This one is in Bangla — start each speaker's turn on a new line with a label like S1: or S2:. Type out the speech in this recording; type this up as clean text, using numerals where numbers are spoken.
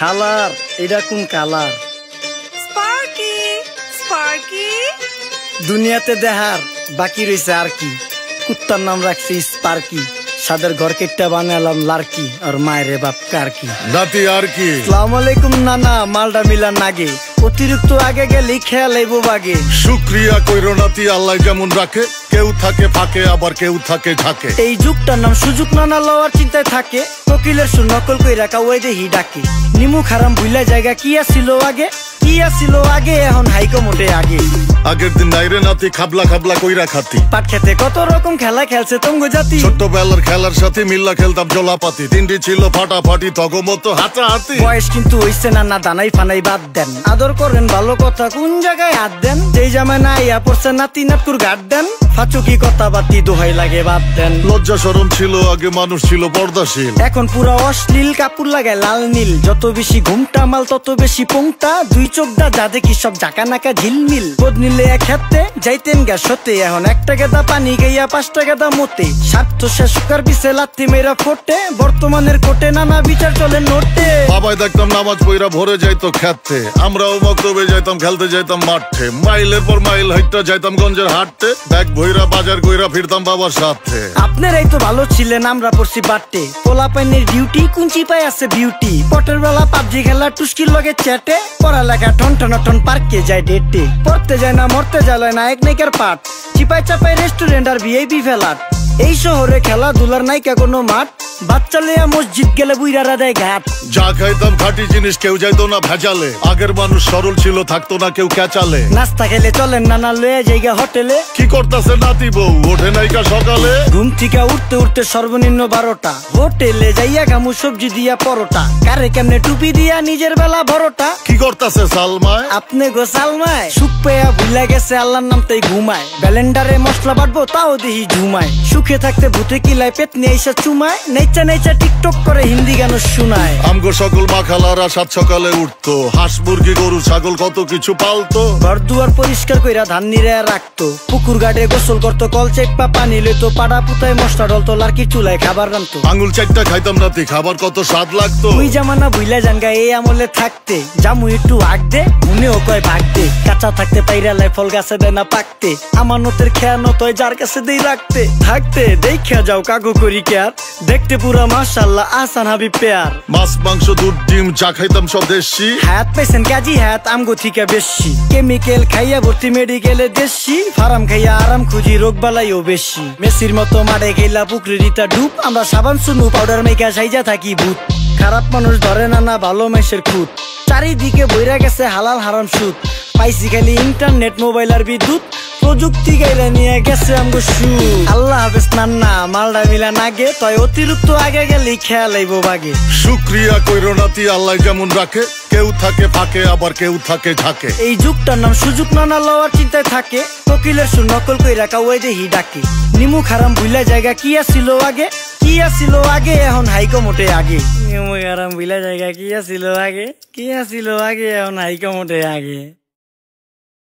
S1: হালার এটা কোন কালার?
S2: স্পার্কি স্পার্কি
S1: দুনিয়াতে দেখার বাকি রয়েছে আর কি। কুত্তার নাম রাখছি স্পার্কি, সাদের ঘর কেটটা বানালাম লার্কি, আর মায়ের বাপ কারকি
S3: নাতি আর কি।
S1: আসসালামু আলাইকুম নানা, মালডা মিলা নাগে, অতিরিক্ত আগে গেলে খেয়াল আইবো বাগে।
S3: শুক্রিয়া কইরো নাতি, আল্লাহ যেমন রাখে, কেউ থাকে ফাঁকে আবার কেউ থাকে ঝাঁকে।
S1: এই যুগটার নাম সুযোগ নানা লওয়ার চিন্তায় থাকে, কোকিলের সুর নকল কই রাখা ওই দেহি ডাকে। নিমু খারাম ভুলা জায়গা কি আসিল আগে, কি আসিল আগে, এখন হাইকো মোটে আগে।
S3: আগের দিন নাইরে নাতি খাবলা খাবলা কইরা খাতি,
S1: পাট খেতে কত রকম খেলা খেলছে তঙ্গ জাতি।
S3: ছোট্টবেলার খেলার সাথে মিল্লা খেলতাম জলাপাতি, তিনটি ছিল ফাটাফাটি তগমতো হাতাহাতি।
S1: বয়স কিন্তু হইছে না দানাই ফানাই বাদ দেন, আদর করেন ভালো কথা কোন জায়গায় হাত দেন। যেই জামায় না ইয়া পড়ছে নাতি নাটকুর গাট দেন, ফাচুকি কথা বাতি দোহাই লাগে বাদ দেন।
S3: লজ্জা শরম ছিল আগে, মানুষ ছিল পর্দাশীল,
S1: এখন পুরো অশ্লীল, কাপড় লাগায় লাল নীল। যত বেশি ঘুমটা মাল তত বেশি পোংটা, দুই চোখটা যা দেখি সব জাকা নাকা ঝিলমিল। বোধ নিলে এক হাতে যাইতেন গ্যাস হতে, এখন 1 টাকা দা পানি গাইয়া 5 টাকা দা মতে। স্বার্থ শেষ কার পিছে লাথি মেরা ফোটে, বর্তমানের কোটে নানা বিচার চলে নোটে।
S3: বাবাই দেখতাম নামাজ পইরা ভরে যাইতো খেতে, আমরাও মক্তবে যাইতাম, খেলতে যাইতাম মাঠে। মাইলের পর মাইল হাইটটা যাইতাম গঞ্জের হাটতে, ব্যাগ ভইরা বাজার কইরা ফিরতাম বাবার সাথে।
S1: আপনারাই তো ভালো ছিলেন, আমরা পড়ছি বাটে। পোলা পাইনের ডিউটি কুঞ্চি পাই আছে বিউটি, পটের বেলা পাবজি খেলা টুস্কির লগে চ্যাটে। পড়ালেখা টন টন পার্কে যায় ডেটে, পড়তে যায় না মরতে যায় না এক নাইকার পাট। চিপাই চাপাই রেস্টুরেন্ট আর ভিআইপি ফেলাট, এই শহরে খেলাধুলার নাইকা কোনো মাঠ। বাচ্চা লেয়া মসজিদ গেলে বুইরারা দেয় ঘাট।
S3: যা খাইতাম খাঁটি জিনিস, কেউ যাইতো না ভেজালে। আগের মানুষ সরল ছিল, থাকতো না কেউ ক্যাচালে।
S1: নাস্তা খেলে চলেন নানা লয়ে জায়গা হোটেলে।
S3: কি করতেছে নাতি বউ, ওঠে নাইকা সকালে।
S1: ঘুম থেকে উঠতে উঠতে সর্বনিম্ন 12টা, হোটেলে যাইয়া গামু সবজি দিয়া পরোটা। কারে কেমনে টুপি দিয়া নিজের বেলা বড়টা।
S3: কি করতেছে সালমায়,
S1: আপনি গো সালমায়, সুখ পেয়া ভুলা গেছে আল্লাহর নাম তাই ঘুমায়। ব্যালেন্ডারে মশলা বাটবো তাও দেহি ঝুমায়, সুখে থাকতে ভূতে কিলায় পেট নিয়ে এসে চুমায়। নেচা নেচা টিকটক করে হিন্দি গান শুনায়।
S3: আমগো সকল মাখালারা 7 সকালে উঠতো, হাঁস মুরগি গরু ছাগল কত কিছু পালতো।
S1: ঘর দুয়ার পরিষ্কার কইরা ধান নিরে রাখতো, পুকুর ঘাটে গোসল করতো, কল চেপা পানি লইতো। পাড়া পুতায় মশলা ডলতো, লার্কি চুলায় খাবার রান্তো।
S3: আঙুল 4টা খাইতাম নাতি, খাবার কত স্বাদ লাগতো।
S1: ওই জামানা ভুইলা জানগা এই আমলে থাকতে, জামু একটু আগ দে মনেও কয় ভাগ দে। কাঁচা থাকতে পাইরালায় ফল গাছে দেয় না পাকতে, আমানতের খেয়ানত হয় যার কাছে দেই রাখতে। থাকতে দেখা যাও কাগু করি কেয়ার, দেখতে পুরা মাশাআল্লাহ আসান হাবি পেয়ার।
S3: মাছ মাংস দুধ ডিম যা খাইতাম সব দেশি,
S1: হাত পেছেন কাজী হাত আমগো থিকা বেশি। কেমিক্যাল খাইয়া ভর্তি মেডিকেলে দেশি, ফার্ম খাইয়া আরাম খুঁজি রোগ বালাইও বেশি। মেসির মতো মারে গেলা পুকুরে রিতা ডুব, আমরা সাবান সুনু পাউডার মেকা সাইজা থাকি ভূত। খারাপ মানুষ ধরে না ভালো মেসের খুঁত, চারিদিকে বইরা গেছে হালাল হারাম সুদ। পাইছি খালি ইন্টারনেট মোবাইল আর বিদ্যুৎ, প্রযুক্তি গাইলা নিয়ে গেছে আমগো সু। আল্লাহ হাফেজ নান্না, মালডা মিলা নাগে, তয় অতিরিক্ত আগে গেলে খেয়াল আইবো বাগে।
S3: শুক্রিয়া কইরো নাতি, আল্লাহ যেমন রাখে, কেউ থাকে ফাঁকে আবার কেউ থাকে ঝাঁকে।
S1: এই যুগটার নাম সুযোগ নানা লওয়ার চিন্তায় থাকে, কোকিলের সুর নকল কই রাখা ওই দেহি ডাকে। নিমু খারাম ভুলা জায়গা কি আসিল আগে, কি আসিল আগে, এখন হাইকো মোটে আগে। নিমু খারাম ভুলা জায়গা কি আসিল আগে, কি আসিল আগে, এখন হাইকো মোটে আগে।